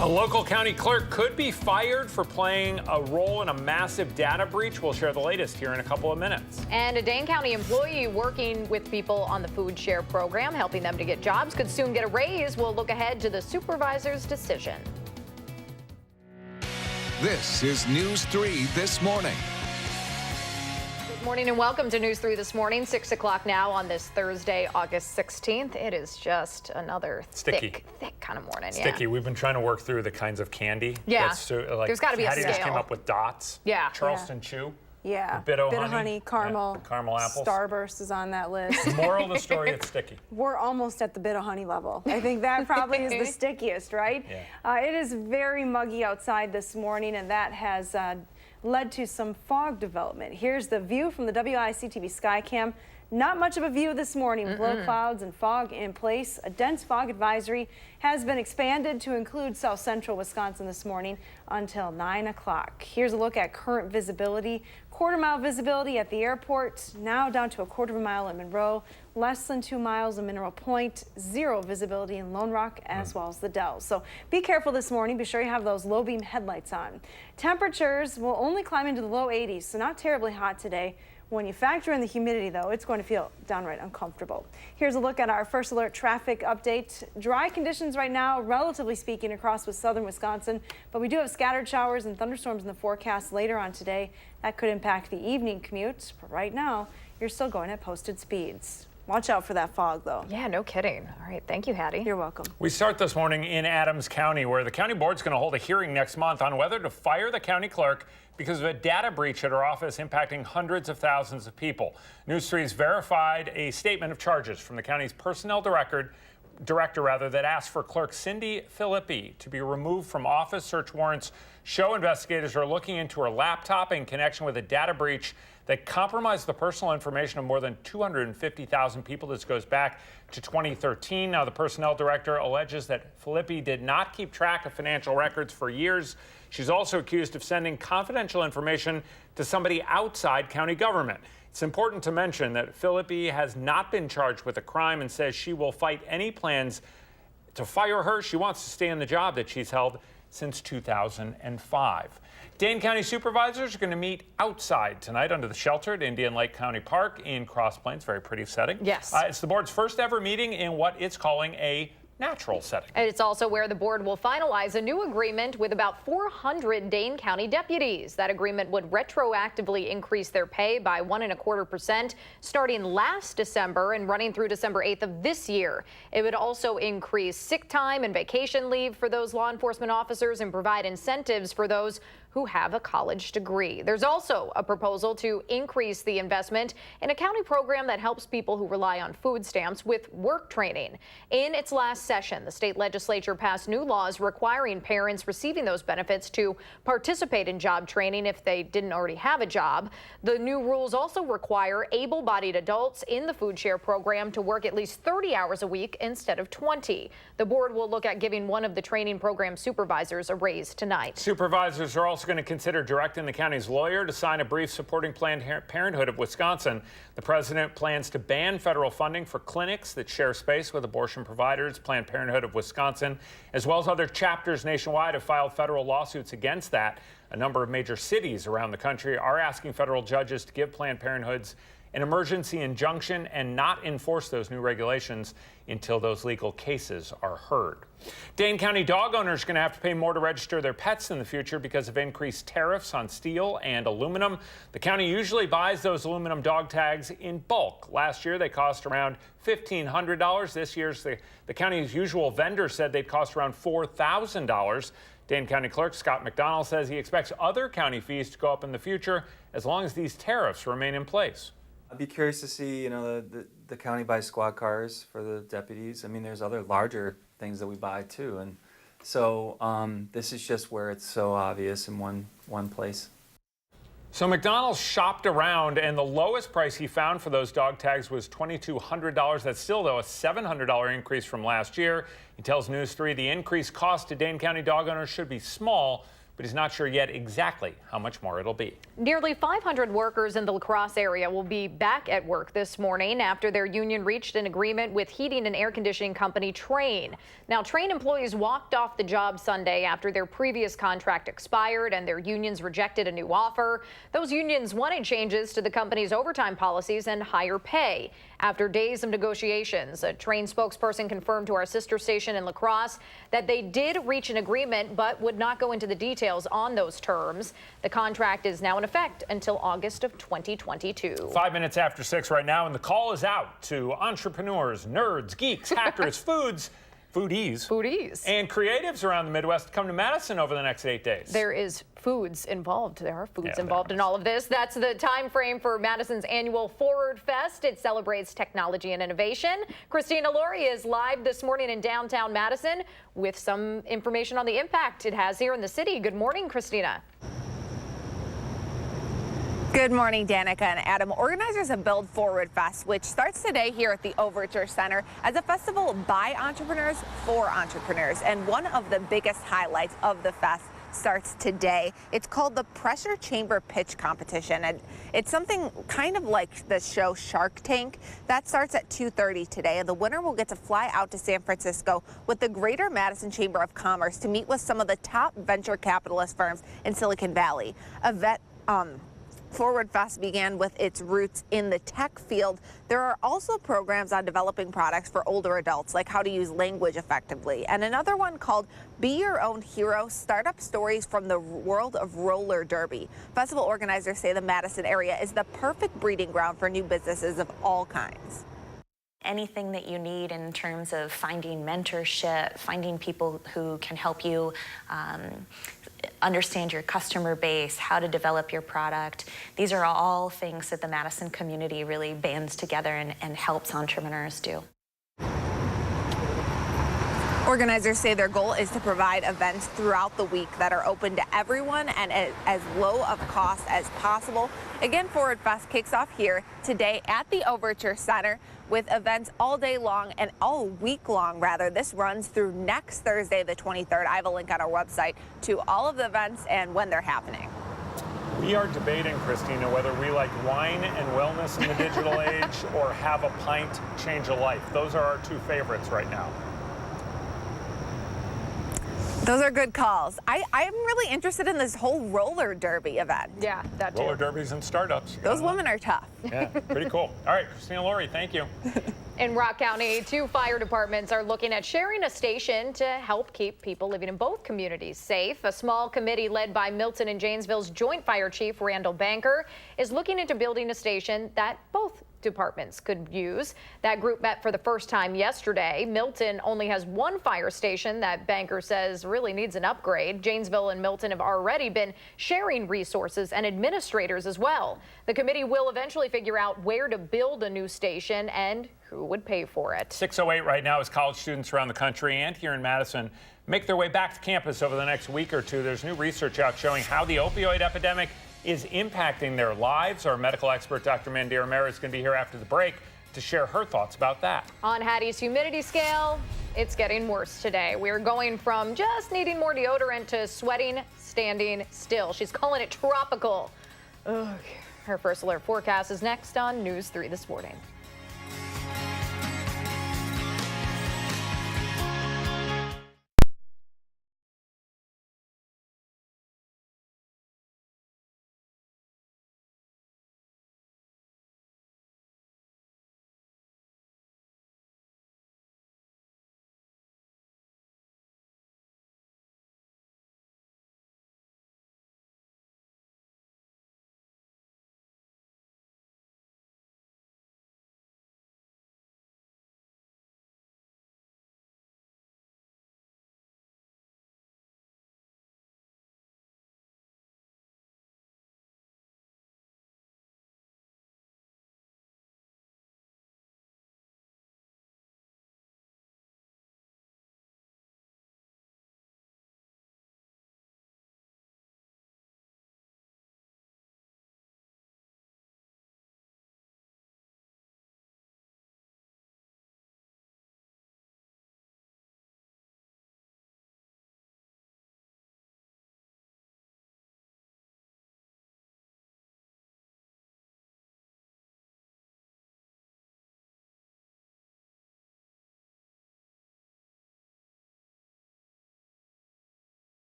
A local county clerk could be fired for playing a role in a massive data breach. We'll share the latest here in a couple of minutes. And a Dane County employee working with people on the food share program, helping them to get jobs, could soon get a raise. We'll look ahead to the supervisor's decision. This is News 3 This Morning. Good morning and welcome to News 3 This Morning, 6 o'clock now on this Thursday, August 16th. It is just another thick kind of morning. Sticky. We've been trying to work through the kinds of candy. Yeah. There's got to be a Hattie scale. just came up with dots. Yeah. Charleston Chew. Yeah. Bit of honey, caramel. Yeah. Caramel apples. Starburst is on that list. Moral of the story, it's sticky. We're almost at the bit of honey level. I think that probably is the stickiest, right? Yeah. It is very muggy outside this morning, and that has led to some fog development. Here's the view from the WISC-TV Skycam. Not much of a view this morning. Low clouds and fog in place. A dense fog advisory has been expanded to include south central Wisconsin this morning until 9 o'clock. Here's a look at current visibility. Quarter-mile visibility at the airport, now down to a quarter of a mile in Monroe, less than 2 miles in Mineral Point, zero visibility in Lone Rock, as well as the Dells. So be careful this morning. Be sure you have those low beam headlights on. Temperatures will only climb into the low 80s, so not terribly hot today. When you factor in the humidity, though, it's going to feel downright uncomfortable. Here's a look at our first alert traffic update. Dry conditions right now, relatively speaking, across southern Wisconsin, but we do have scattered showers and thunderstorms in the forecast later on today. That could impact the evening commute, but right now, you're still going at posted speeds. Watch out for that fog, though. Yeah, no kidding. All right, thank you, Hattie. You're welcome. We start this morning in Adams County, where the county board's going to hold a hearing next month on whether to fire the county clerk because of a data breach at her office impacting hundreds of thousands of people. News 3's verified a statement of charges from the county's personnel director that asked for clerk Cindy Filippi to be removed from office. Search warrants show investigators are looking into her laptop in connection with a data breach that compromised the personal information of more than 250,000 people. This goes back to 2013. Now, the personnel director alleges that Filippi did not keep track of financial records for years. She's also accused of sending confidential information to somebody outside county government. It's important to mention that Filippi has not been charged with a crime and says she will fight any plans to fire her. She wants to stay in the job that she's held since 2005. Dane County supervisors are going to meet outside tonight under the shelter at Indian Lake County Park in Cross Plains. Very pretty setting. Yes. It's the board's first ever meeting in what it's calling a natural setting. And it's also where the board will finalize a new agreement with about 400 Dane County deputies. That agreement would retroactively increase their pay by 1.25% starting last December and running through December 8th of this year. It would also increase sick time and vacation leave for those law enforcement officers and provide incentives for those who have a college degree. There's also a proposal to increase the investment in a county program that helps people who rely on food stamps with work training. In its last session, the state legislature passed new laws requiring parents receiving those benefits to participate in job training if they didn't already have a job. The new rules also require able-bodied adults in the food share program to work at least 30 hours a week instead of 20. The board will look at giving one of the training program supervisors a raise tonight. Supervisors are also going to consider directing the county's lawyer to sign a brief supporting Planned Parenthood of Wisconsin. The president plans to ban federal funding for clinics that share space with abortion providers. Planned Parenthood of Wisconsin, as well as other chapters nationwide, have filed federal lawsuits against that. A number of major cities around the country are asking federal judges to give Planned Parenthoods an emergency injunction and not enforce those new regulations until those legal cases are heard. Dane County dog owners are going to have to pay more to register their pets in the future because of increased tariffs on steel and aluminum. The county usually buys those aluminum dog tags in bulk. Last year, they cost around $1,500. This year's the county's usual vendor said they'd cost around $4,000. Dane County Clerk Scott McDonald says he expects other county fees to go up in the future as long as these tariffs remain in place. I'd be curious to see, the county buys squad cars for the deputies. I mean, there's other larger things that we buy too, and so this is just where it's so obvious in one place. So McDonald's shopped around, and the lowest price he found for those dog tags was $2,200. That's still, though, a $700 increase from last year. He tells News 3 the increased cost to Dane County dog owners should be small, but he's not sure yet exactly how much more it'll be. Nearly 500 workers in the La Crosse area will be back at work this morning after their union reached an agreement with heating and air conditioning company Trane. Now, Trane employees walked off the job Sunday after their previous contract expired and their unions rejected a new offer. Those unions wanted changes to the company's overtime policies and higher pay. After days of negotiations, a Trane spokesperson confirmed to our sister station in La Crosse that they did reach an agreement but would not go into the details on those terms. The contract is now in effect until August of 2022. 5 minutes after 6 right now, and the call is out to entrepreneurs, nerds, geeks, hackers, foodies, and creatives around the Midwest to come to Madison over the next 8 days. There is foods involved. There are foods involved in all of this. That's the time frame for Madison's annual Forward Fest. It celebrates technology and innovation. Christina Laurie is live this morning in downtown Madison with some information on the impact it has here in the city. Good morning, Christina. Good morning, Danica and Adam. Organizers of Build Forward Fest, which starts today here at the Overture Center as a festival by entrepreneurs for entrepreneurs. And one of the biggest highlights of the fest starts today. It's called the Pressure Chamber Pitch Competition, and it's something kind of like the show Shark Tank. That starts at 2:30 today, and the winner will get to fly out to San Francisco with the Greater Madison Chamber of Commerce to meet with some of the top venture capitalist firms in Silicon Valley. Forward Fest began with its roots in the tech field. There are also programs on developing products for older adults, like how to use language effectively, and another one called Be Your Own Hero, Startup Stories from the World of Roller Derby. Festival organizers say the Madison area is the perfect breeding ground for new businesses of all kinds. Anything that you need in terms of finding mentorship, finding people who can help you understand your customer base, how to develop your product. These are all things that the Madison community really bands together and helps entrepreneurs do. Organizers say their goal is to provide events throughout the week that are open to everyone and at as low of cost as possible. Again, Forward Fest kicks off here today at the Overture Center with events all day long and all week long, rather. This runs through next Thursday, the 23rd. I have a link on our website to all of the events and when they're happening. We are debating, Christina, whether we like wine and wellness in the digital age or have a pint change a life. Those are our two favorites right now. Those are good calls. I'm really interested in this whole roller derby event. Yeah, that too. Roller derbies and startups. Those women are tough. Yeah, pretty cool. All right, Christina Laurie, thank you. In Rock County, 2 fire departments are looking at sharing a station to help keep people living in both communities safe. A small committee led by Milton and Janesville's Joint Fire Chief Randall Banker is looking into building a station that both departments could use. That group met for the first time yesterday. Milton only has 1 fire station that Banker says really needs an upgrade. Janesville and Milton have already been sharing resources and administrators as well. The committee will eventually figure out where to build a new station and who would pay for it. 6:08 right now as college students around the country and here in Madison make their way back to campus over the next week or two. There's new research out showing how the opioid epidemic is impacting their lives. Our medical expert, Dr. Mandira Mehra, is going to be here after the break to share her thoughts about that. On Hattie's humidity scale, it's getting worse today. We're going from just needing more deodorant to sweating, standing still. She's calling it tropical. Ugh. Her first alert forecast is next on News 3 this morning.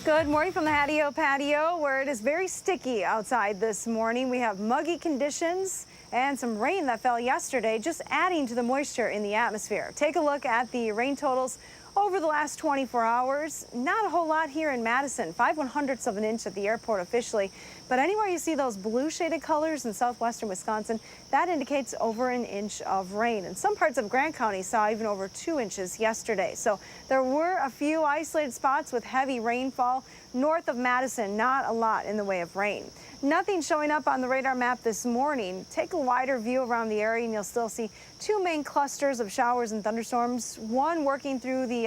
Good morning from the patio, where it is very sticky outside this morning. We have muggy conditions and some rain that fell yesterday, just adding to the moisture in the atmosphere. Take a look at the rain totals over the last 24 hours. Not a whole lot here in Madison, 5/100ths of an inch at the airport officially. But anywhere you see those blue shaded colors in southwestern Wisconsin, that indicates over an inch of rain. And some parts of Grant County saw even over 2 inches yesterday. So there were a few isolated spots with heavy rainfall. North of Madison, not a lot in the way of rain. Nothing showing up on the radar map this morning. Take a wider view around the area and you'll still see 2 main clusters of showers and thunderstorms. One working through the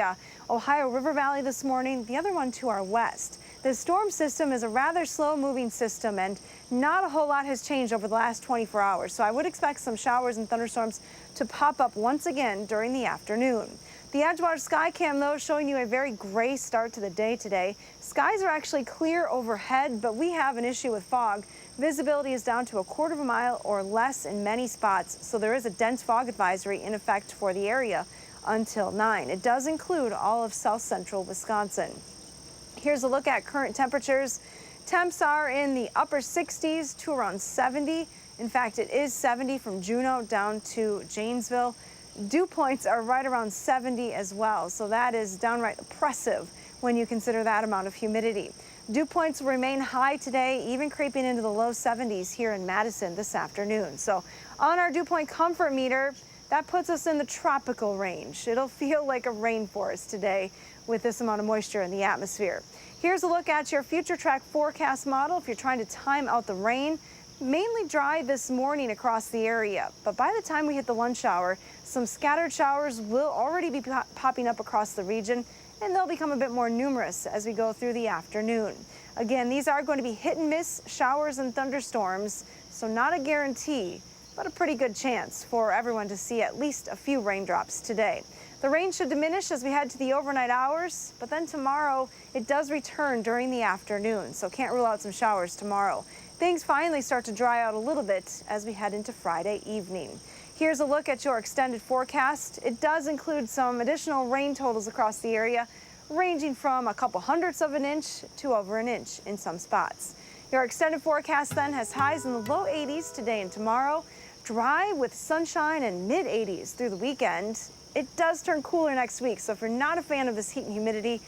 Ohio River Valley this morning, the other one to our west. This storm system is a rather slow moving system and not a whole lot has changed over the last 24 hours. So I would expect some showers and thunderstorms to pop up once again during the afternoon. The Edgewater Sky Cam, though, showing you a very gray start to the day today. Skies are actually clear overhead, but we have an issue with fog. Visibility is down to 1/4 mile or less in many spots, so there is a dense fog advisory in effect for the area until 9. It does include all of south central Wisconsin. Here's a look at current temperatures. Temps are in the upper 60s to around 70. In fact, it is 70 from Juneau down to Janesville. Dew points are right around 70 as well, so that is downright oppressive when you consider that amount of humidity. Dew points will remain high today, even creeping into the low 70s here in Madison this afternoon. So on our dew point comfort meter, that puts us in the tropical range. It'll feel like a rainforest today with this amount of moisture in the atmosphere. Here's a look at your future track forecast model if you're trying to time out the rain. Mainly dry this morning across the area, but by the time we hit the lunch hour, some scattered showers will already be popping up across the region, and they'll become a bit more numerous as we go through the afternoon. Again, these are going to be hit and miss showers and thunderstorms, so not a guarantee, but a pretty good chance for everyone to see at least a few raindrops today. The rain should diminish as we head to the overnight hours, but then tomorrow it does return during the afternoon, so can't rule out some showers tomorrow. Things finally start to dry out a little bit as we head into Friday evening. Here's a look at your extended forecast. It does include some additional rain totals across the area, ranging from a couple 100ths of an inch to over an inch in some spots. Your extended forecast then has highs in the low 80s today and tomorrow, dry with sunshine and mid 80s through the weekend. It does turn cooler next week, so if you're not a fan of this heat and humidity,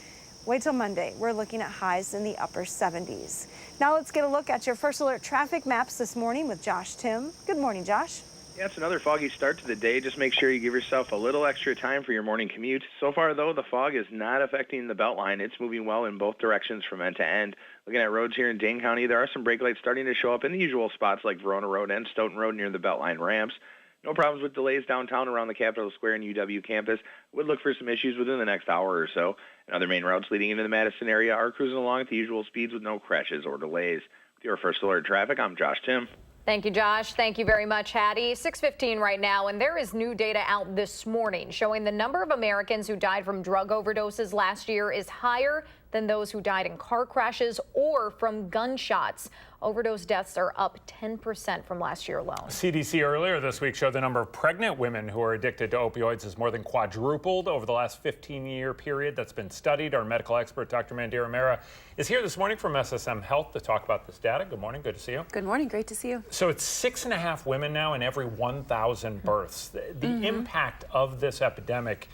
wait till Monday. We're looking at highs in the upper 70s. Now let's get a look at your first alert traffic maps this morning with Josh Tim. Good morning, Josh. Yeah, it's another foggy start to the day. Just make sure you give yourself a little extra time for your morning commute. So far, though, the fog is not affecting the Beltline. It's moving well in both directions from end to end. Looking at roads here in Dane County, there are some brake lights starting to show up in the usual spots like Verona Road and Stoughton Road near the Beltline ramps. No problems with delays downtown around the Capitol Square and UW campus. Would look for some issues within the next hour or so. And other main routes leading into the Madison area are cruising along at the usual speeds with no crashes or delays. With your first alert traffic, I'm Josh Tim. Thank you, Josh. Thank you very much, Hattie. 6:15 right now, and there is new data out this morning showing the number of Americans who died from drug overdoses last year is higher than those who died in car crashes or from gunshots. Overdose deaths are up 10% from last year alone. CDC earlier this week showed the number of pregnant women who are addicted to opioids has more than quadrupled over the last 15-year period that's been studied. Our medical expert, Dr. Mandira Mehra, is here this morning from SSM Health to talk about this data. Good morning. Good to see you. Good morning. Great to see you. So it's 6.5 women now in every 1,000 births. The impact of this epidemic,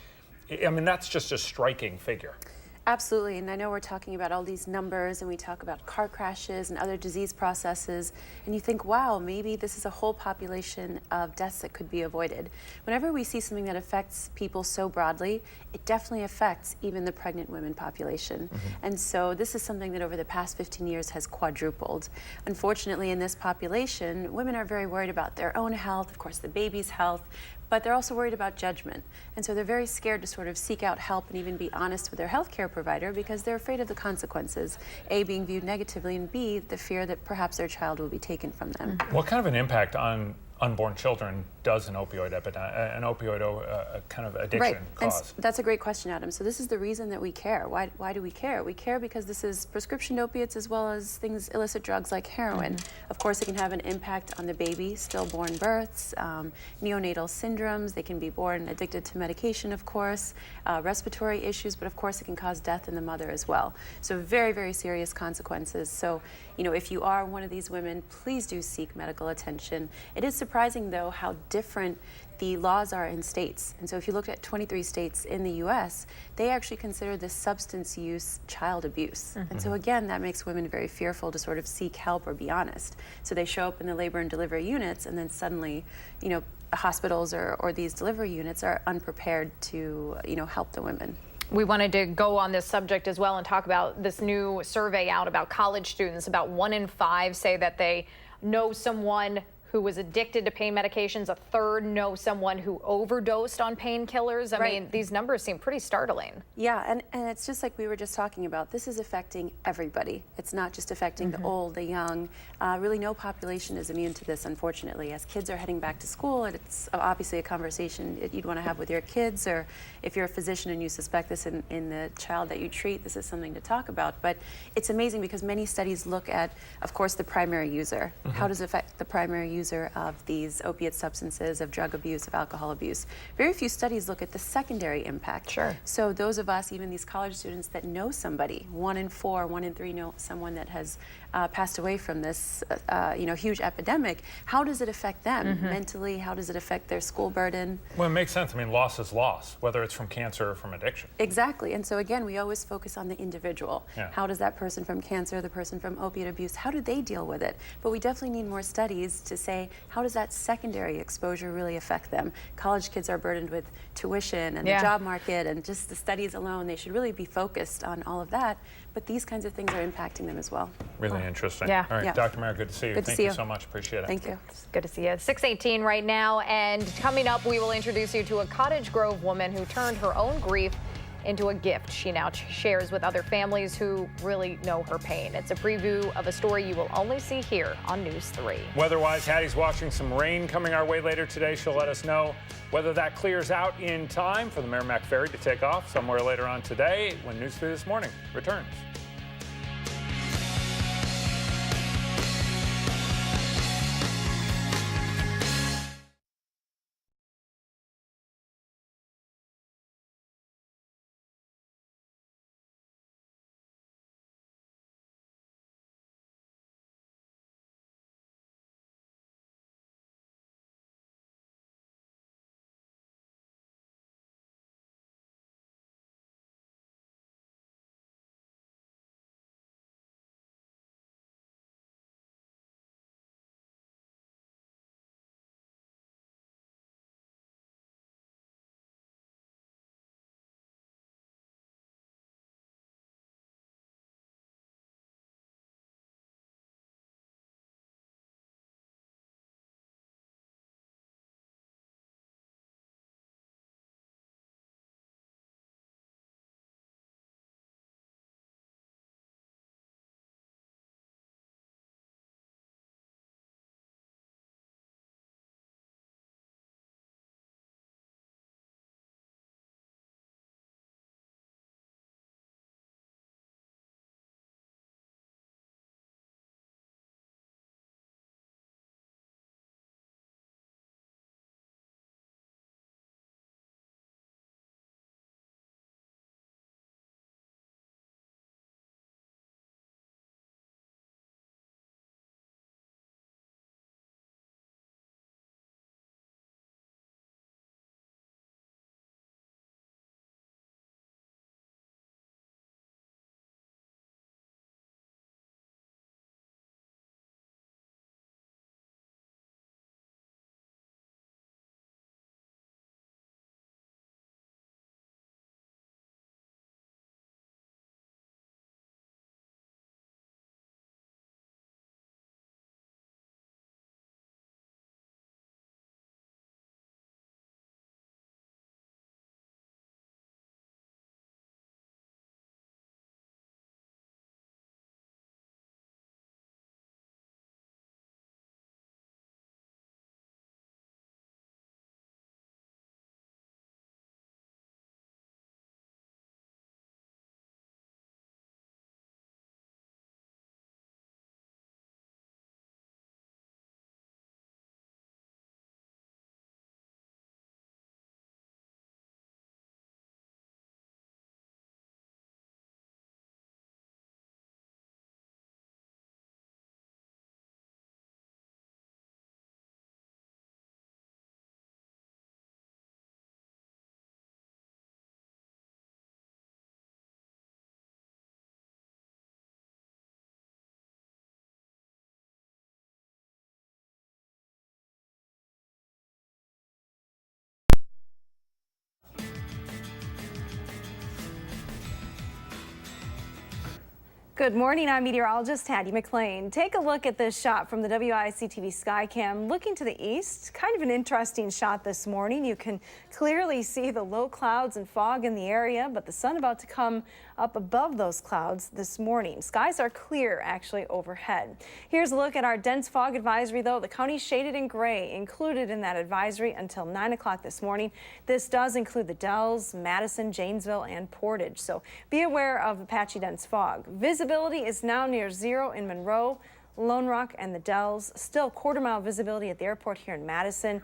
I mean, that's just a striking figure. Absolutely, and I know we're talking about all these numbers and we talk about car crashes and other disease processes, and you think, wow, maybe this is a whole population of deaths that could be avoided. Whenever we see something that affects people so broadly, it definitely affects even the pregnant women population. And so this is something that over the past 15 years has quadrupled. Unfortunately, in this population, women are very worried about their own health, of course the baby's health, but they're also worried about judgment. And so they're very scared to sort of seek out help and even be honest with their healthcare provider because they're afraid of the consequences, A, being viewed negatively, and B, the fear that perhaps their child will be taken from them. What kind of an impact on unborn children does an opioid kind of addiction Right. cause? And that's a great question, Adam. So this is the reason that we care. Why do we care? We care because this is prescription opiates as well as things, illicit drugs like heroin. Of course, it can have an impact on the baby, stillborn births, neonatal syndromes. They can be born addicted to medication, of course, respiratory issues, but of course it can cause death in the mother as well. So very, very serious consequences. So, you know, if you are one of these women, please do seek medical attention. It is surprising, though, how different the laws are in states. And so if you look at 23 states in the US, they actually consider this substance use child abuse. And so again, that makes women very fearful to sort of seek help or be honest. So they show up in the labor and delivery units, and then suddenly, you know, hospitals or these delivery units are unprepared to, you know, help the women. We wanted to go on this subject as well and talk about this new survey out about college students. About 1 in 5 say that they know someone who was addicted to pain medications. A third know someone who overdosed on painkillers. I mean, these numbers seem pretty startling. Yeah, and it's just like we were just talking about. This is affecting everybody. It's not just affecting the old, the young. Really, no population is immune to this, unfortunately. As kids are heading back to school, and it's obviously a conversation that you'd want to have with your kids, or if you're a physician and you suspect this in the child that you treat, this is something to talk about. But it's amazing because many studies look at, of course, the primary user. How does it affect the primary user of these opiate substances, of drug abuse, of alcohol abuse? Very few studies look at the secondary impact. Sure. So those of us, even these college students that know somebody, 1 in 4, 1 in 3 know someone that has passed away from this, you know, huge epidemic. How does it affect them mentally? How does it affect their school burden? Well, it makes sense. I mean, loss is loss, whether it's from cancer or from addiction. Exactly. And so again, we always focus on the individual. Yeah. How does that person from cancer, the person from opiate abuse, how do they deal with it? But we definitely need more studies to say, how does that secondary exposure really affect them? College kids are burdened with tuition and the job market, and just the studies alone, they should really be focused on all of that. But these kinds of things are impacting them as well. Really interesting. Yeah. All right, Yeah. Dr. Mara, good to see you. Good to Thank see you you. so much. Appreciate it. Thank you. It's good to see you. 6:18 right now, and coming up, we will introduce you to a Cottage Grove woman who turned her own grief into a gift. She now shares with other families who really know her pain. It's a preview of a story you will only see here on News 3. Weather-wise, Hattie's watching some rain coming our way later today. She'll let us know whether that clears out in time for the Merrimack Ferry to take off somewhere later on today when News 3 This Morning returns. Good morning, I'm meteorologist Hattie McLean. Take a look at this shot from the WISC-TV Skycam. Looking to the east, kind of an interesting shot this morning. You can clearly see the low clouds and fog in the area, but the sun about to come up above those clouds this morning. Skies are clear actually overhead. Here's a look at our dense fog advisory, though. The county shaded in gray, included in that advisory until 9 o'clock this morning. This does include the Dells, Madison, Janesville, and Portage. So be aware of patchy dense fog. Visibility is now near zero in Monroe, Lone Rock, and the Dells. Still quarter-mile visibility at the airport here in Madison.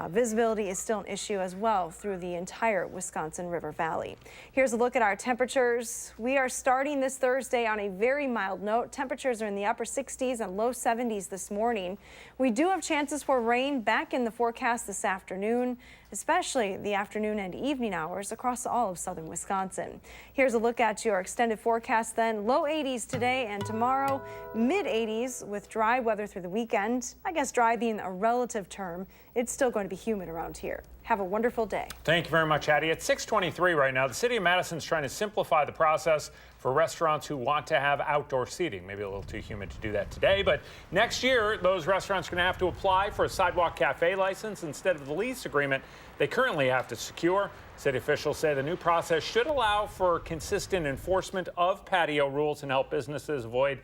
Visibility is still an issue as well through the entire Wisconsin River Valley. Here's a look at our temperatures. We are starting this Thursday on a very mild note. Temperatures are in the upper 60s and low 70s this morning. We do have chances for rain back in the forecast this afternoon, especially the afternoon and evening hours across all of southern Wisconsin. Here's a look at your extended forecast then. Low 80s today and tomorrow, mid 80s with dry weather through the weekend. I guess dry being a relative term. It's still going to be humid around here. Have a wonderful day. Thank you very much, Hattie. It's 6:23 right now. The city of Madison is trying to simplify the process for restaurants who want to have outdoor seating. Maybe a little too humid to do that today, but next year, those restaurants are going to have to apply for a sidewalk cafe license instead of the lease agreement they currently have to secure. City officials say the new process should allow for consistent enforcement of patio rules and help businesses avoid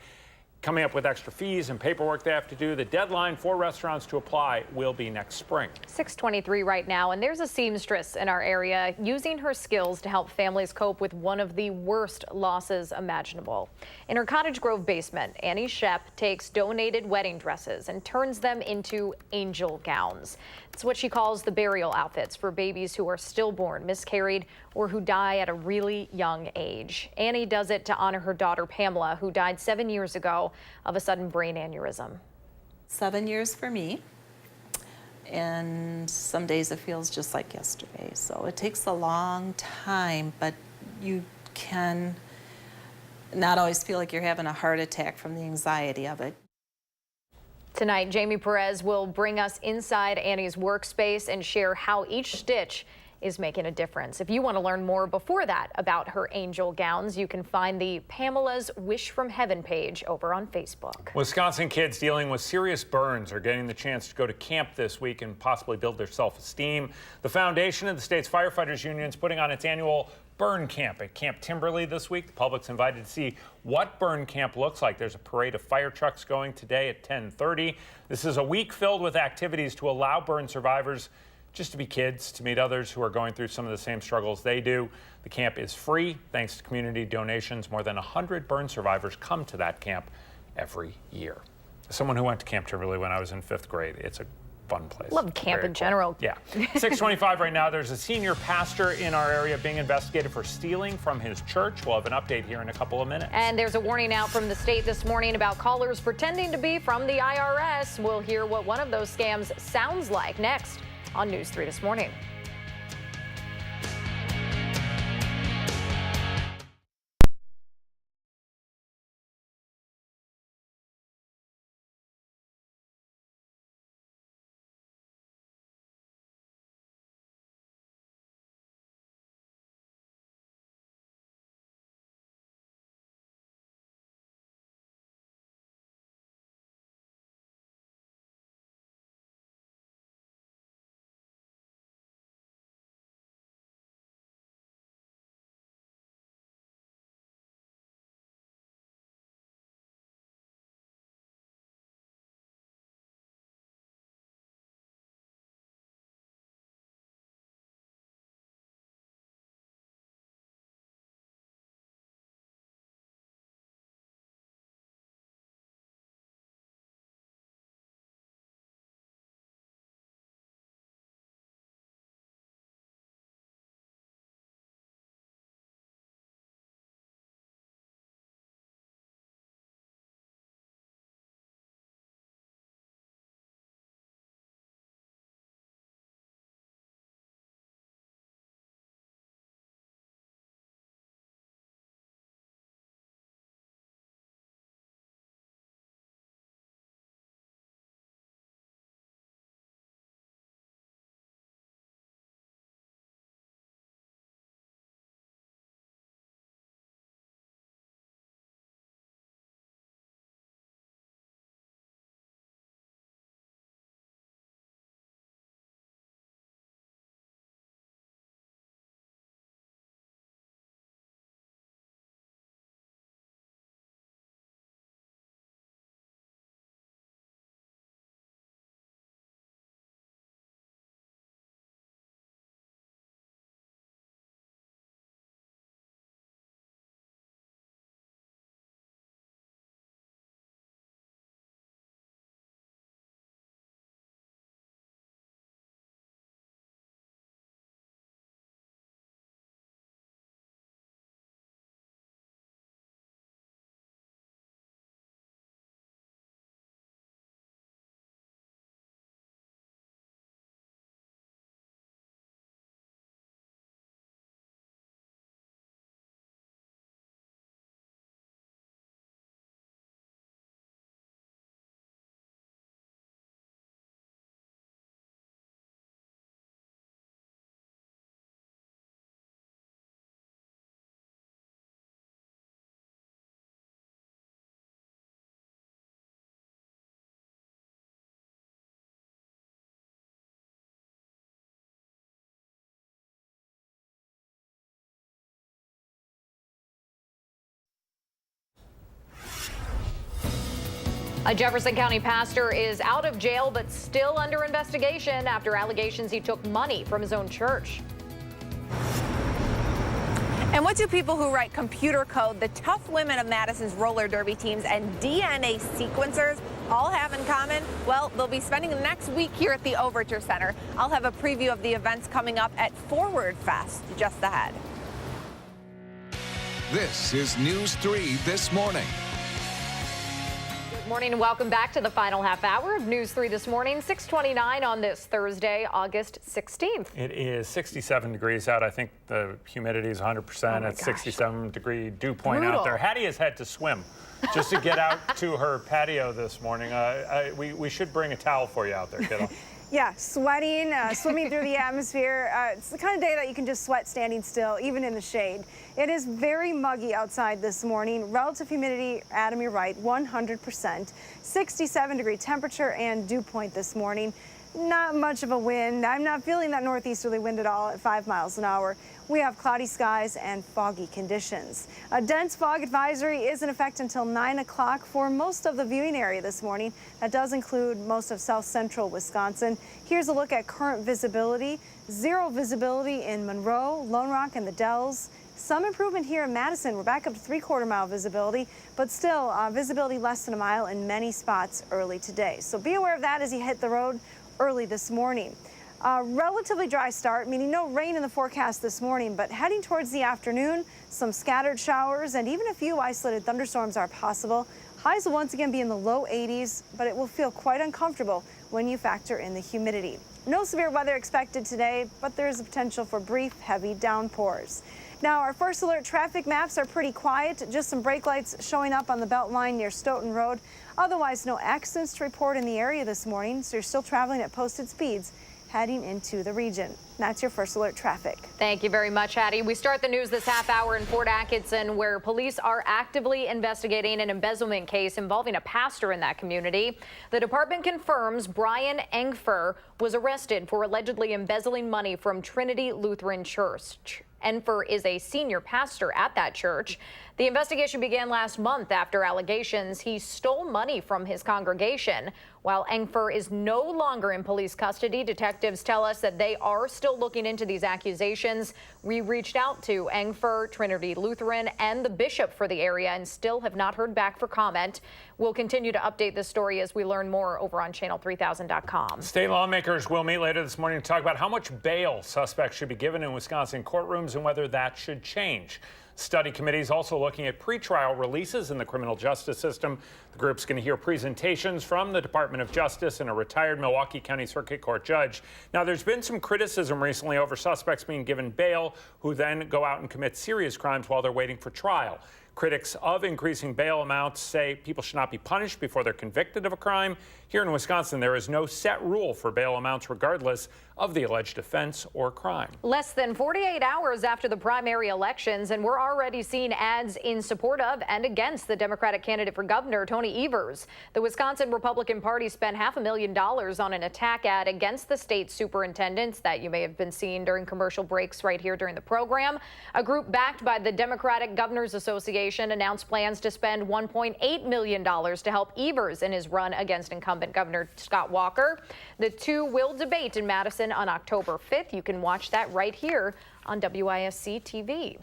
coming up with extra fees and paperwork they have to do. The deadline for restaurants to apply will be next spring. 6:23 right now, and there's a seamstress in our area using her skills to help families cope with one of the worst losses imaginable. In her Cottage Grove basement, Annie Shep takes donated wedding dresses and turns them into angel gowns. It's what she calls the burial outfits for babies who are stillborn, miscarried, or who die at a really young age. Annie does it to honor her daughter Pamela, who died 7 years ago of a sudden brain aneurysm. 7 years for me, and some days it feels just like yesterday. So it takes a long time, but you can not always feel like you're having a heart attack from the anxiety of it. Tonight, Jamie Perez will bring us inside Annie's workspace and share how each stitch is making a difference. If you want to learn more before that about her angel gowns, you can find the Pamela's Wish from Heaven page over on Facebook. Wisconsin kids dealing with serious burns are getting the chance to go to camp this week and possibly build their self-esteem. The foundation of the state's firefighters union is putting on its annual burn camp at Camp Timberley this week. The public's invited to see what burn camp looks like. There's a parade of fire trucks going today at 10:30. This is a week filled with activities to allow burn survivors just to be kids, to meet others who are going through some of the same struggles they do. The camp is free thanks to community donations. More than 100 burn survivors come to that camp every year. As someone who went to Camp Timberley when I was in 5th grade, it's a fun place. Love camp in cool. general. Yeah. 6:25 right now. There's a senior pastor in our area being investigated for stealing from his church. We'll have an update here in a couple of minutes. And there's a warning out from the state this morning about callers pretending to be from the IRS. We'll hear what one of those scams sounds like next on News 3 This Morning. A Jefferson County pastor is out of jail but still under investigation after allegations he took money from his own church. And what do people who write computer code, the tough women of Madison's roller derby teams, and DNA sequencers all have in common? Well, they'll be spending the next week here at the Overture Center. I'll have a preview of the events coming up at Forward Fest just ahead. This is News 3 This Morning. Good morning and welcome back to the final half hour of News 3 This Morning, 6:29 on this Thursday, August 16th. It is 67 degrees out. I think the humidity is 100%. It's 67-degree dew point out there. Hattie has had to swim just to get out to her patio this morning. We should bring a towel for you out there, kiddo. Yeah, sweating, swimming through the atmosphere. It's the kind of day that you can just sweat standing still, even in the shade. It is very muggy outside this morning. Relative humidity, Adam, you're right, 100%. 67-degree temperature and dew point this morning. Not much of a wind. I'm not feeling that northeasterly wind at all at 5 miles an hour. We have cloudy skies and foggy conditions. A dense fog advisory is in effect until 9 o'clock for most of the viewing area this morning. That does include most of south central Wisconsin. Here's a look at current visibility. Zero visibility in Monroe, Lone Rock, and the Dells. Some improvement here in Madison. We're back up to 3/4 mile visibility, but still visibility less than a mile in many spots early today. So be aware of that as you hit the road early this morning. Relatively dry start, meaning no rain in the forecast this morning, but heading towards the afternoon, some scattered showers and even a few isolated thunderstorms are possible. Highs will once again be in the low 80s, but it will feel quite uncomfortable when you factor in the humidity. No severe weather expected today, but there is a potential for brief, heavy downpours. Now, our first alert traffic maps are pretty quiet. Just some brake lights showing up on the belt line near Stoughton Road. Otherwise, no accidents to report in the area this morning, so you're still traveling at posted speeds heading into the region. That's your first alert traffic. Thank you very much, Hattie. We start the news this half hour in Fort Atkinson, where police are actively investigating an embezzlement case involving a pastor in that community. The department confirms Brian Engfer was arrested for allegedly embezzling money from Trinity Lutheran Church. Enfer is a senior pastor at that church. The investigation began last month after allegations he stole money from his congregation. While Engfer is no longer in police custody, detectives tell us that they are still looking into these accusations. We reached out to Engfer, Trinity Lutheran, and the bishop for the area and still have not heard back for comment. We'll continue to update this story as we learn more over on channel3000.com. State lawmakers will meet later this morning to talk about how much bail suspects should be given in Wisconsin courtrooms and whether that should change. Study committee is also looking at pretrial releases in the criminal justice system. The group's going to hear presentations from the Department of Justice and a retired Milwaukee County Circuit Court judge. Now, there's been some criticism recently over suspects being given bail who then go out and commit serious crimes while they're waiting for trial. Critics of increasing bail amounts say people should not be punished before they're convicted of a crime. Here in Wisconsin, there is no set rule for bail amounts regardless of the alleged offense or crime. Less than 48 hours after the primary elections, and we're already seeing ads in support of and against the Democratic candidate for governor, Tony Evers. The Wisconsin Republican Party spent $500,000 on an attack ad against the state superintendents that you may have been seeing during commercial breaks right here during the program. A group backed by the Democratic Governors Association announced plans to spend $1.8 million to help Evers in his run against incumbent Governor Scott Walker. The two will debate in Madison on October 5th. You can watch that right here on WISC-TV.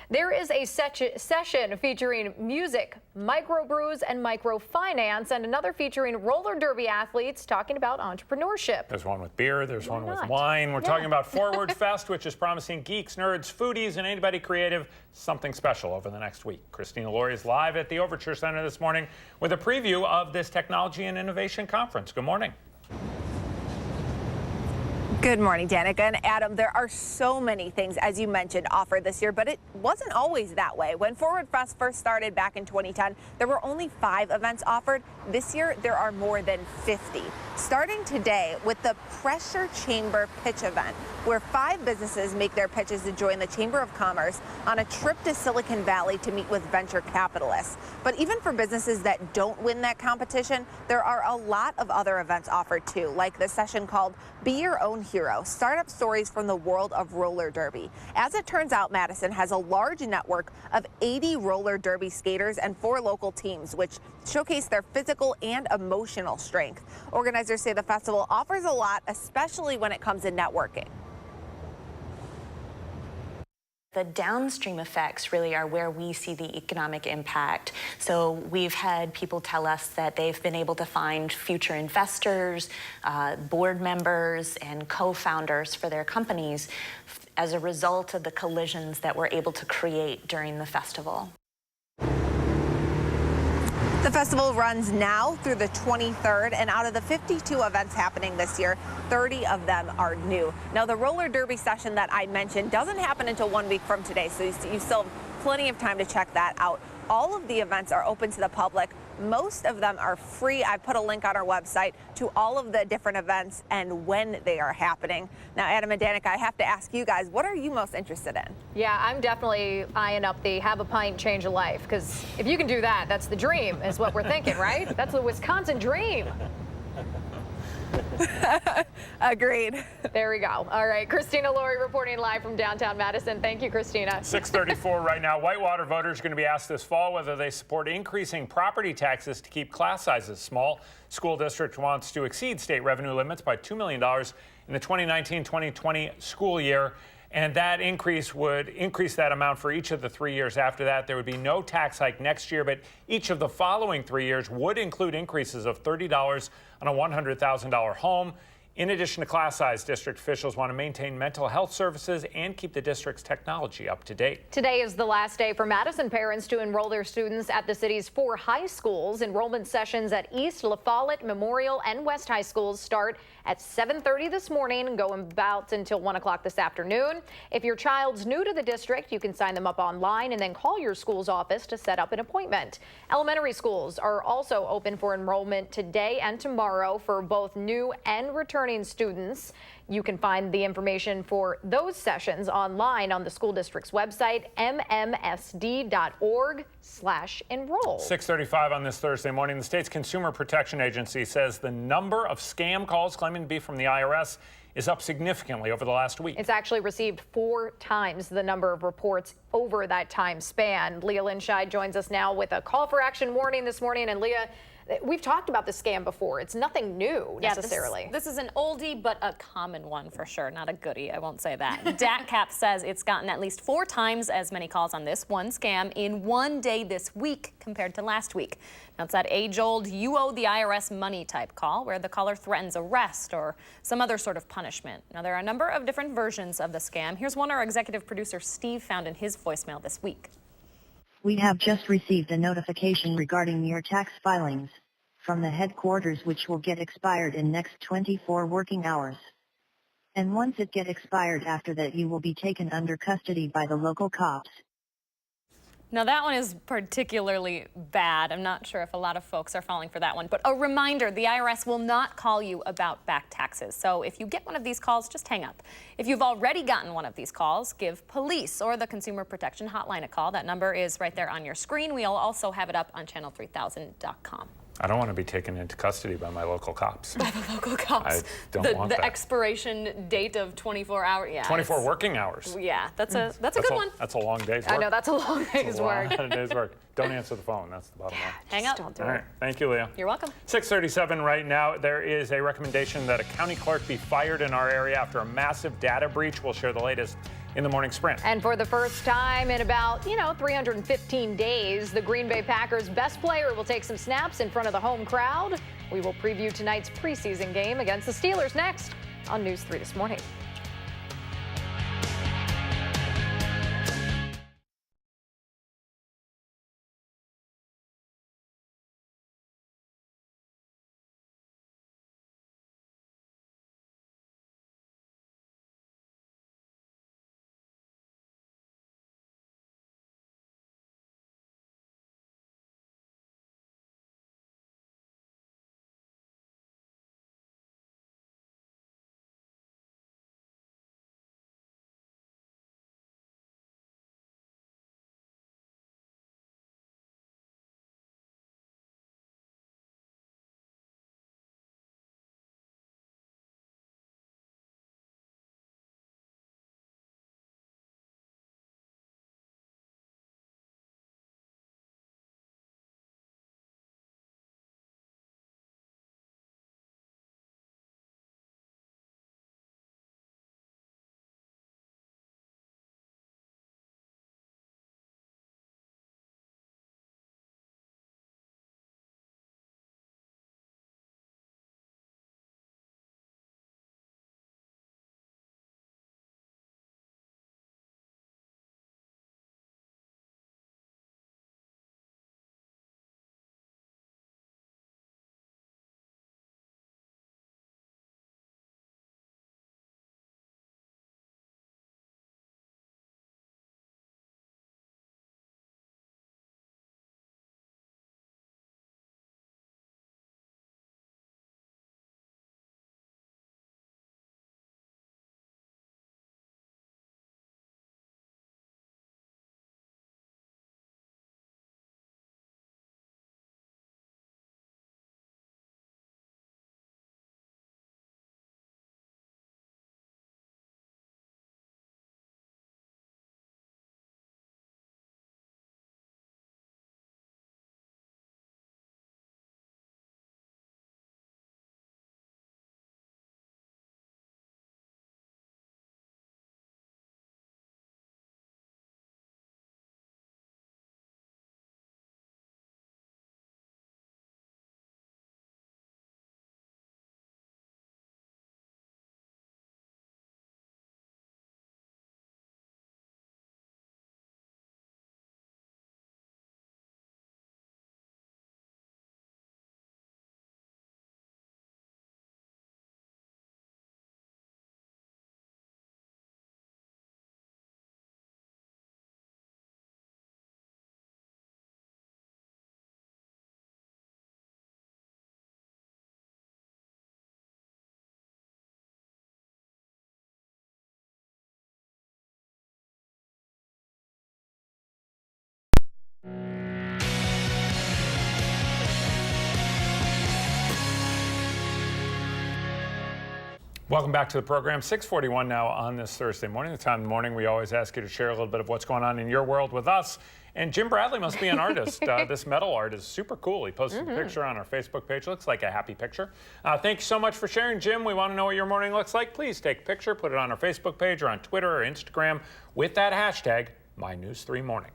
There is a session featuring music, microbrews, and microfinance, and another featuring roller derby athletes talking about entrepreneurship. There's one with beer, there's one with wine. We're talking about Forward Fest, which is promising geeks, nerds, foodies, and anybody creative something special over the next week. Christina Laurie is live at the Overture Center this morning with a preview of this Technology and Innovation Conference. Good morning. Good morning, Danica and Adam. There are so many things, as you mentioned, offered this year, but it wasn't always that way. When Forward Fest first started back in 2010, there were only 5 events offered. This year, there are more than 50. Starting today with the Pressure Chamber Pitch event, where 5 businesses make their pitches to join the Chamber of Commerce on a trip to Silicon Valley to meet with venture capitalists. But even for businesses that don't win that competition, there are a lot of other events offered too, like the session called Be Your Own Hero Hero, startup stories from the world of roller derby. As it turns out, Madison has a large network of 80 roller derby skaters and 4 local teams, which showcase their physical and emotional strength. Organizers say the festival offers a lot, especially when it comes to networking. The downstream effects really are where we see the economic impact. So we've had people tell us that they've been able to find future investors, board members, and co-founders for their companies as a result of the collisions that we're able to create during the festival. The festival runs now through the 23rd, and out of the 52 events happening this year, 30 of them are new. Now, the roller derby session that I mentioned doesn't happen until 1 week from today, so you still have plenty of time to check that out. All of the events are open to the public. Most of them are free. I put a link on our website to all of the different events and when they are happening. Now, Adam and Danica, I have to ask you guys, what are you most interested in? Yeah, I'm definitely eyeing up the have a pint, change a life, because if you can do that, that's the dream, is what we're thinking, right? That's the Wisconsin dream. Agreed. There we go. All right, Christina Laurie reporting live from downtown Madison. Thank you, Christina. 6:34 right now. Whitewater voters are going to be asked this fall whether they support increasing property taxes to keep class sizes small. School district wants to exceed state revenue limits by $2 million in the 2019-2020 school year. And that increase would increase that amount for each of the 3 years after that. There would be no tax hike next year, but each of the following 3 years would include increases of $30 on a $100,000 home. In addition to class size, district officials want to maintain mental health services and keep the district's technology up to date. Today is the last day for Madison parents to enroll their students at the city's 4 high schools. Enrollment sessions at East, La Follette, Memorial, and West High Schools start at 7:30 this morning and go about until 1 o'clock this afternoon. If your child's new to the district, you can sign them up online and then call your school's office to set up an appointment. Elementary schools are also open for enrollment today and tomorrow for both new and returning students. You can find the information for those sessions online on the school district's website, mmsd.org/enroll. 6:35 on this Thursday morning. The state's Consumer Protection Agency says the number of scam calls claiming to be from the IRS is up significantly over the last week. It's actually received 4 times the number of reports over that time span. Leah Linscheid joins us now with a call for action warning this morning. And Leah, we've talked about the scam before. It's nothing new necessarily. Yeah, this is an oldie, but a common one for sure. Not a goodie, I won't say that. DATCAP says it's gotten at least 4 times as many calls on this one scam in one day this week compared to last week. Now, it's that age-old you owe the IRS money type call where the caller threatens arrest or some other sort of punishment. Now, there are a number of different versions of the scam. Here's one our executive producer Steve found in his voicemail this week. We have just received a notification regarding your tax filings from the headquarters, which will get expired in next 24 working hours. And once it get expired, after that you will be taken under custody by the local cops. Now that one is particularly bad. I'm not sure if a lot of folks are falling for that one, but a reminder, the IRS will not call you about back taxes. So if you get one of these calls, just hang up. If you've already gotten one of these calls, give police or the Consumer Protection Hotline a call. That number is right there on your screen. We'll also have it up on channel3000.com. I don't want to be taken into custody by my local cops. By the local cops. I don't want that. The expiration date of 24 hours. Yeah. 24 working hours. Yeah, that's a good one. That's a long day's work. I know, that's a long day's work. That's a long day's work. Don't answer the phone. That's the bottom line. Hang up. Don't do All right. Thank you, Leah. You're welcome. 6:37 right now. There is a recommendation that a county clerk be fired in our area after a massive data breach. We'll share the latest in the morning sprint. And for the first time in about, 315 days, the Green Bay Packers' best player will take some snaps in front of the home crowd. We will preview tonight's preseason game against the Steelers next on News 3 this morning. Welcome back to the program. 6:41 now on this Thursday morning. The time in the morning we always ask you to share a little bit of what's going on in your world with us. And Jim Bradley must be an artist. This metal art is super cool. He posted a picture on our Facebook page. Looks like a happy picture. Thank you so much for sharing, Jim. We want to know what your morning looks like. Please take a picture, put it on our Facebook page or on Twitter or Instagram with that hashtag, MyNews3Morning.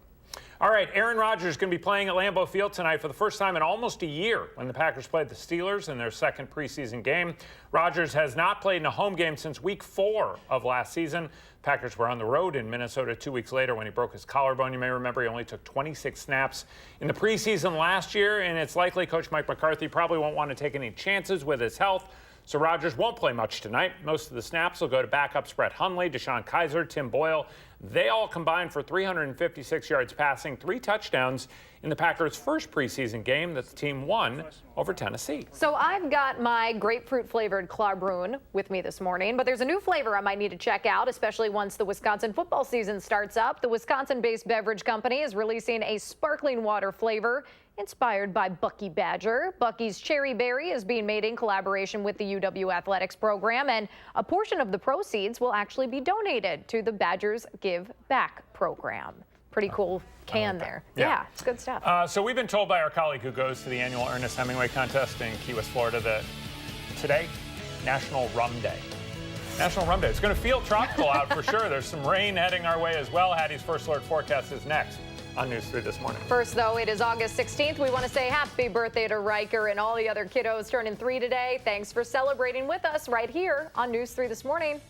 All right, Aaron Rodgers is going to be playing at Lambeau Field tonight for the first time in almost a year when the Packers played the Steelers in their second preseason game. Rodgers has not played in a home game since week 4 of last season. Packers were on the road in Minnesota 2 weeks later when he broke his collarbone. You may remember he only took 26 snaps in the preseason last year, and it's likely Coach Mike McCarthy probably won't want to take any chances with his health. So Rodgers won't play much tonight. Most of the snaps will go to backups Brett Hundley, Deshaun Kaiser, Tim Boyle. They all combined for 356 yards passing, 3 touchdowns in the Packers' first preseason game that the team won over Tennessee. So I've got my grapefruit-flavored Klarbrun with me this morning, but there's a new flavor I might need to check out, especially once the Wisconsin football season starts up. The Wisconsin-based beverage company is releasing a sparkling water flavor inspired by Bucky Badger. Bucky's Cherry Berry is being made in collaboration with the UW Athletics program, and a portion of the proceeds will actually be donated to the Badgers Give Back program. Pretty cool can there. Yeah, it's good stuff. So we've been told by our colleague who goes to the annual Ernest Hemingway contest in Key West, Florida, that today, National Rum Day. National Rum Day. It's going to feel tropical out for sure. There's some rain heading our way as well. Hattie's First Alert forecast is next on News 3 this morning. First, though, it is August 16th. We want to say happy birthday to Riker and all the other kiddos turning 3 today. Thanks for celebrating with us right here on News 3 this morning.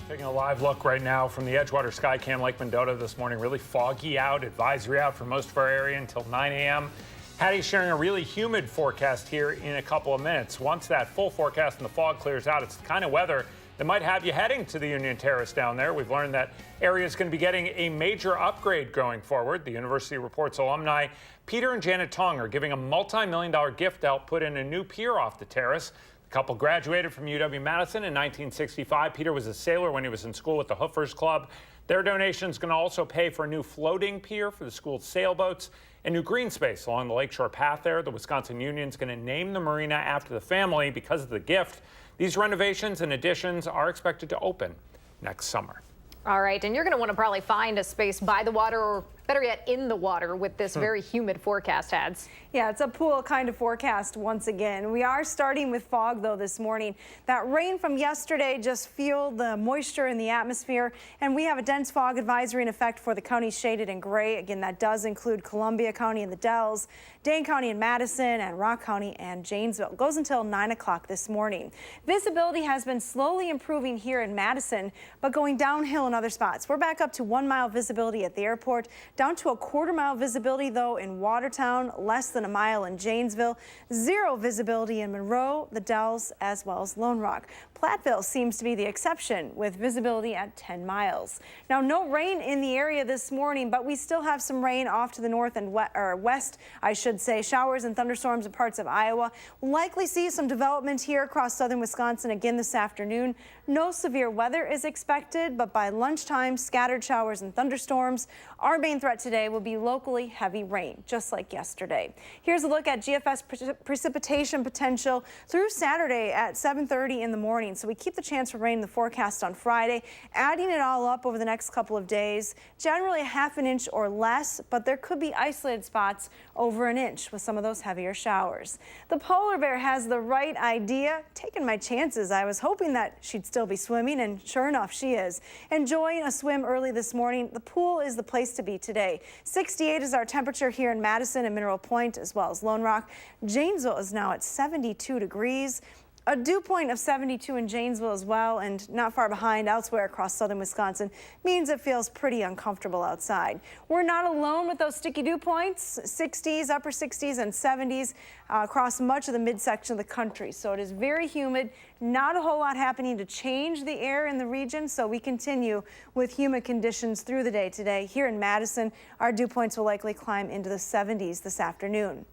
Taking a live look right now from the Edgewater Skycam Lake Mendota this morning. Really foggy out, advisory out for most of our area until 9 a.m. Hattie's sharing a really humid forecast here in a couple of minutes. Once that full forecast and the fog clears out, it's the kind of weather that might have you heading to the Union Terrace down there. We've learned that area is going to be getting a major upgrade going forward. The university reports alumni Peter and Janet Tong are giving a multi-million-dollar gift to help put in a new pier off the terrace. The couple graduated from UW-Madison in 1965. Peter was a sailor when he was in school with the Hoofers Club. Their donation is going to also pay for a new floating pier for the school's sailboats and new green space along the Lakeshore Path there. The Wisconsin Union is going to name the marina after the family because of the gift. These renovations and additions are expected to open next summer. All right, and you're going to want to probably find a space by the water, or better yet, in the water with this very humid forecast, Hads. Yeah, it's a pool kind of forecast once again. We are starting with fog, though, this morning. That rain from yesterday just fueled the moisture in the atmosphere, and we have a dense fog advisory in effect for the counties shaded in gray. Again, that does include Columbia County and the Dells, Dane County and Madison, and Rock County and Janesville. It goes until 9 o'clock this morning. Visibility has been slowly improving here in Madison, but going downhill in other spots. We're back up to 1 mile visibility at the airport, down to a quarter-mile visibility, though, in Watertown, less than a mile in Janesville, 0 visibility in Monroe, the Dells, as well as Lone Rock. Platteville seems to be the exception, with visibility at 10 miles. Now, no rain in the area this morning, but we still have some rain off to the north and west, I should say. Showers and thunderstorms in parts of Iowa. We'll likely see some development here across southern Wisconsin again this afternoon. No severe weather is expected, but by lunchtime, scattered showers and thunderstorms. Our main threat today will be locally heavy rain, just like yesterday. Here's a look at GFS precipitation potential through Saturday at 7:30 in the morning. So we keep the chance for rain in the forecast on Friday, adding it all up over the next couple of days. Generally a ½ an inch or less, but there could be isolated spots over an inch with some of those heavier showers. The polar bear has the right idea. Taking my chances. I was hoping that she'd still be swimming, and sure enough, she is. Enjoying a swim early this morning. The pool is the place to be today. 68 is our temperature here in Madison and Mineral Point, as well as Lone Rock. Janesville is now at 72 degrees. A dew point of 72 in Janesville as well, and not far behind elsewhere across southern Wisconsin, means it feels pretty uncomfortable outside. We're not alone with those sticky dew points, 60s, upper 60s and 70s across much of the midsection of the country. So it is very humid, not a whole lot happening to change the air in the region, so we continue with humid conditions through the day today. Here in Madison, our dew points will likely climb into the 70s this afternoon.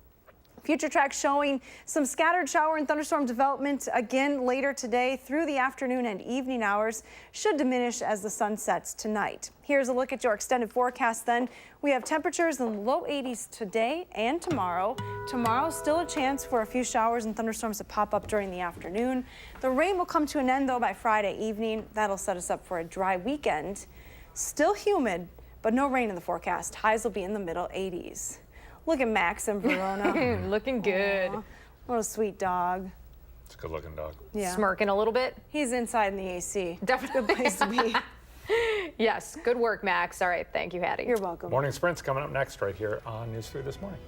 Future tracks showing some scattered shower and thunderstorm development again later today through the afternoon and evening hours, should diminish as the sun sets tonight. Here's a look at your extended forecast then. We have temperatures in the low 80s today and tomorrow. Tomorrow, still a chance for a few showers and thunderstorms to pop up during the afternoon. The rain will come to an end, though, by Friday evening. That'll set us up for a dry weekend. Still humid, but no rain in the forecast. Highs will be in the middle 80s. Look at Max and Verona. Looking good. Aww, what a sweet dog. It's a good-looking dog. Yeah. Smirking a little bit. He's inside in the AC. Definitely. Good place to be. Yes, good work, Max. All right, thank you, Hattie. You're welcome. Morning Sprint's coming up next right here on News 3 This Morning.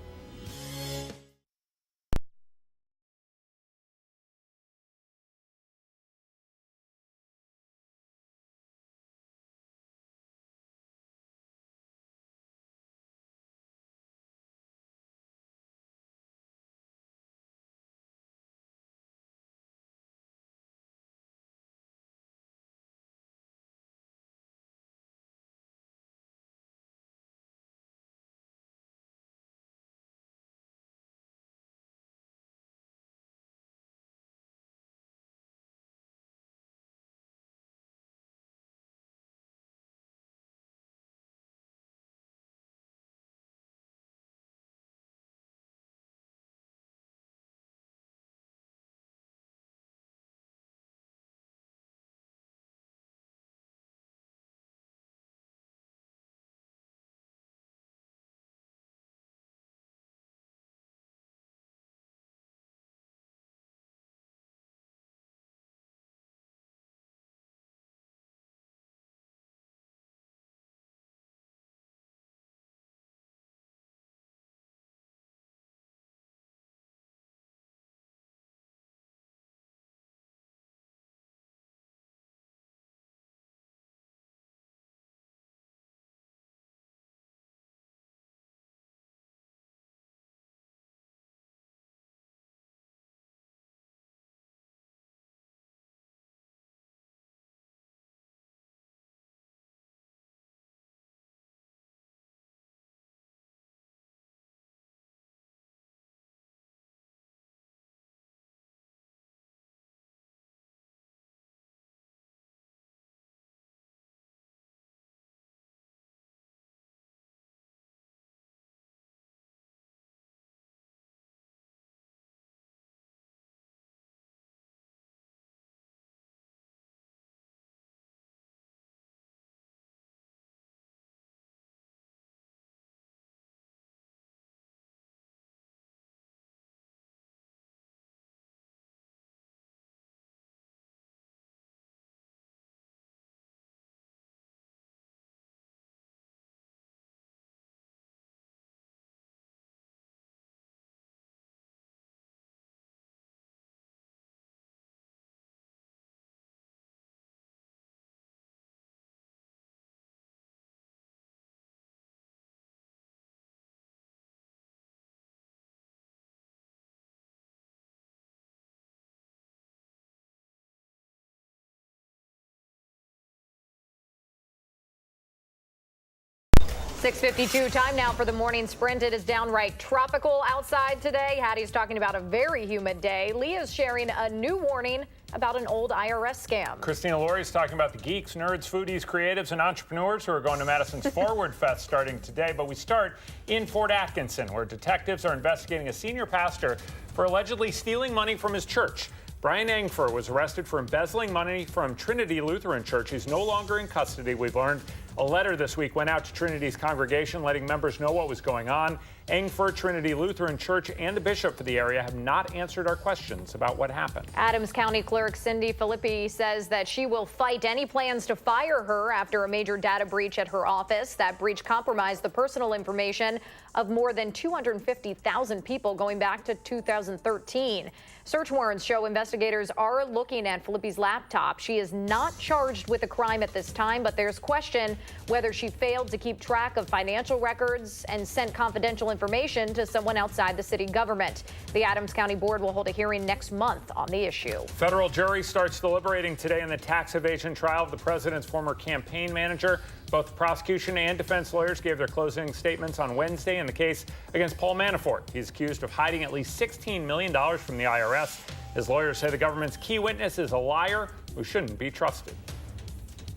6:52 time now for the morning sprint. It is downright tropical outside today. Hattie's talking about a very humid day. Leah's sharing a new warning about an old IRS scam. Christina Laurie's talking about the geeks, nerds, foodies, creatives, and entrepreneurs who are going to Madison's Forward Fest starting today. But we start in Fort Atkinson, where detectives are investigating a senior pastor for allegedly stealing money from his church. Brian Angfer was arrested for embezzling money from Trinity Lutheran Church. He's no longer in custody, we've learned. A letter this week went out to Trinity's congregation letting members know what was going on. Angfer, Trinity Lutheran Church, and the bishop for the area have not answered our questions about what happened. Adams County Clerk Cindy Filippi says that she will fight any plans to fire her after a major data breach at her office. That breach compromised the personal information of more than 250,000 people going back to 2013. Search warrants show investigators are looking at Filippi's laptop. She is not charged with a crime at this time, but there's question whether she failed to keep track of financial records and sent confidential information to someone outside the city government. The Adams County Board will hold a hearing next month on the issue. Federal jury starts deliberating today in the tax evasion trial of the president's former campaign manager. Both prosecution and defense lawyers gave their closing statements on Wednesday in the case against Paul Manafort. He's accused of hiding at least $16 million from the IRS. His lawyers say the government's key witness is a liar who shouldn't be trusted.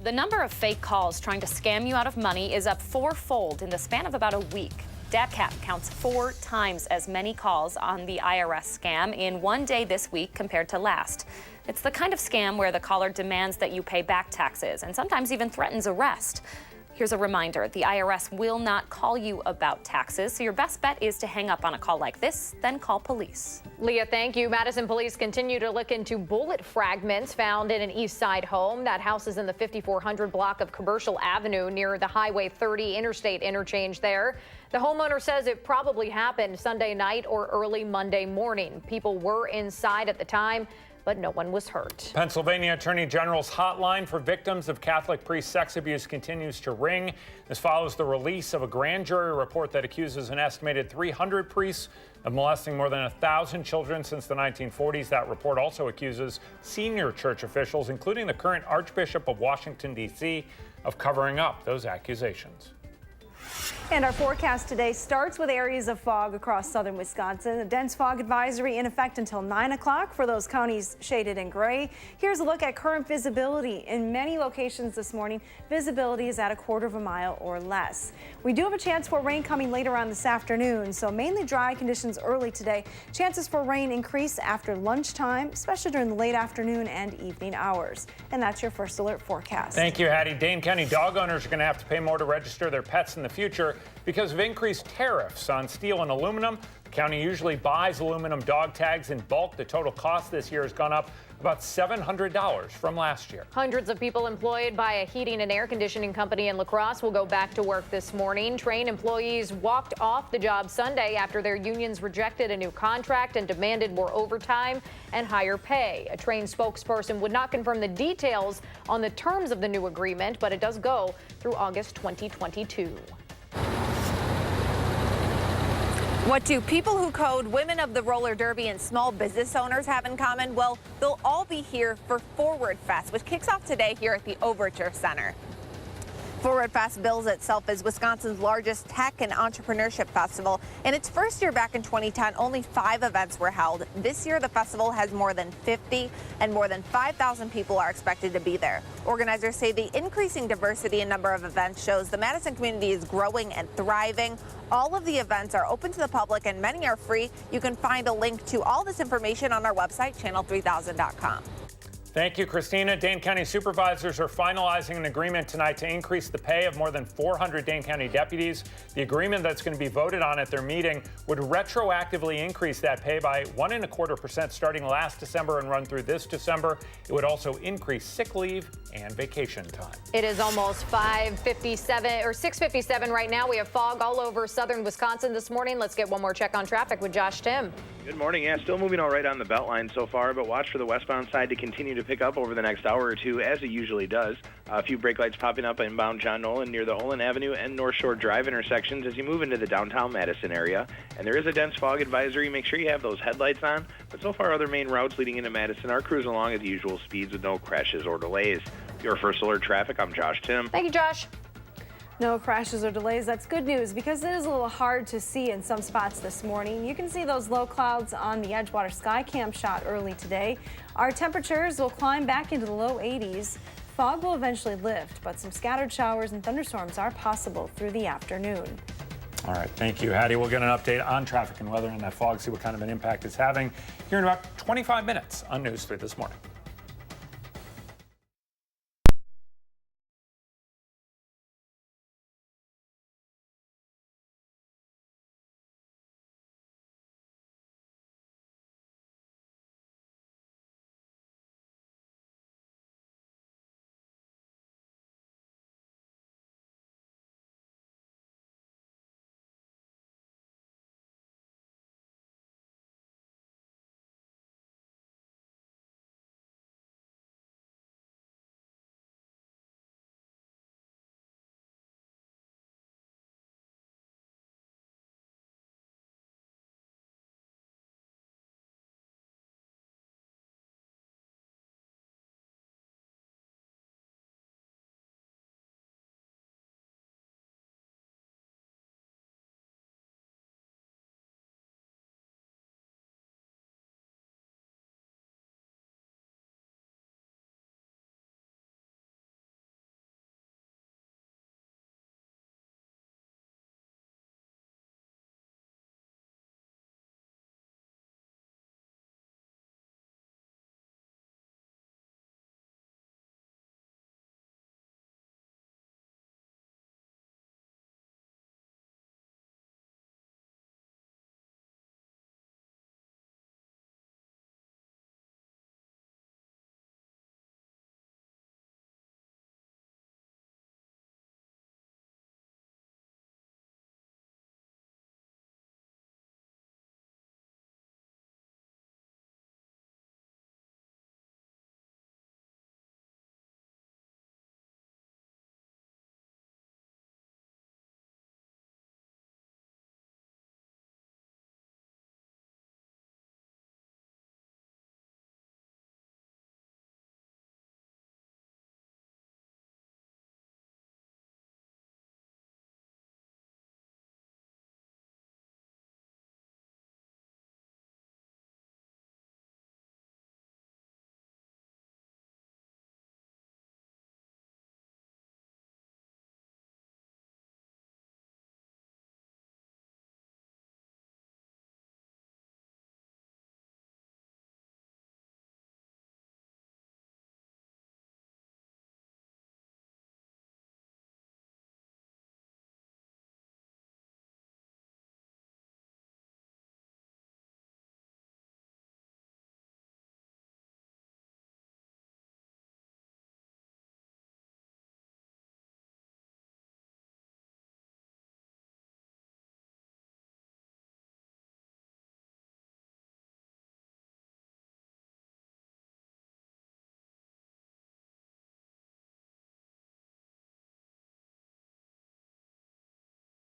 The number of fake calls trying to scam you out of money is up fourfold in the span of about a week. DATCAP counts 4 times as many calls on the IRS scam in one day this week compared to last. It's the kind of scam where the caller demands that you pay back taxes and sometimes even threatens arrest. Here's a reminder, the IRS will not call you about taxes, so your best bet is to hang up on a call like this, then call police. Leah, thank you. Madison police continue to look into bullet fragments found in an East Side home. That house is in the 5400 block of Commercial Avenue near the Highway 30 interstate interchange there. The homeowner says it probably happened Sunday night or early Monday morning. People were inside at the time, but no one was hurt. Pennsylvania Attorney General's hotline for victims of Catholic priest sex abuse continues to ring. This follows the release of a grand jury report that accuses an estimated 300 priests of molesting more than 1,000 children since the 1940s. That report also accuses senior church officials, including the current Archbishop of Washington, D.C., of covering up those accusations. And our forecast today starts with areas of fog across southern Wisconsin. A dense fog advisory in effect until 9 o'clock for those counties shaded in gray. Here's a look at current visibility. In many locations this morning, visibility is at 1/4 mile or less. We do have a chance for rain coming later on this afternoon, so mainly dry conditions early today. Chances for rain increase after lunchtime, especially during the late afternoon and evening hours. And that's your First Alert forecast. Thank you, Hattie. Dane County dog owners are going to have to pay more to register their pets in the future because of increased tariffs on steel and aluminum. The county usually buys aluminum dog tags in bulk. The total cost this year has gone up about $700 from last year. Hundreds of people employed by a heating and air conditioning company in La Crosse will go back to work this morning. Train employees walked off the job Sunday after their unions rejected a new contract and demanded more overtime and higher pay. A Train spokesperson would not confirm the details on the terms of the new agreement, but it does go through August 2022. What do people who code women of the roller derby and small business owners have in common? Well, they'll all be here for Forward Fest, which kicks off today here at the Overture Center. Forward Fest bills itself as Wisconsin's largest tech and entrepreneurship festival. In its first year back in 2010, only 5 events were held. This year, the festival has more than 50, and more than 5,000 people are expected to be there. Organizers say the increasing diversity in number of events shows the Madison community is growing and thriving. All of the events are open to the public, and many are free. You can find a link to all this information on our website, channel3000.com. Thank you, Christina. Dane County supervisors are finalizing an agreement tonight to increase the pay of more than 400 Dane County deputies. The agreement that's going to be voted on at their meeting would retroactively increase that pay by 1.25% starting last December and run through this December. It would also increase sick leave and vacation time. It is almost 5:57 or 6:57 right now. We have fog all over southern Wisconsin this morning. Let's get one more check on traffic with Josh Tim. Good morning. Yeah, still moving all right on the Beltline so far, but watch for the westbound side to continue to pick up over the next hour or two, as it usually does. A few brake lights popping up inbound John Nolan near the Olin Avenue and North Shore Drive intersections as you move into the downtown Madison area. And there is a dense fog advisory. Make sure you have those headlights on. But so far, other main routes leading into Madison are cruising along at the usual speeds with no crashes or delays. Your First Alert traffic, I'm Josh Tim. Thank you, Josh. No crashes or delays. That's good news because it is a little hard to see in some spots this morning. You can see those low clouds on the Edgewater Skycam shot early today. Our temperatures will climb back into the low 80s. Fog will eventually lift, but some scattered showers and thunderstorms are possible through the afternoon. All right, thank you, Hattie. We'll get an update on traffic and weather and that fog, see what kind of an impact it's having here in about 25 minutes on News 3 this morning.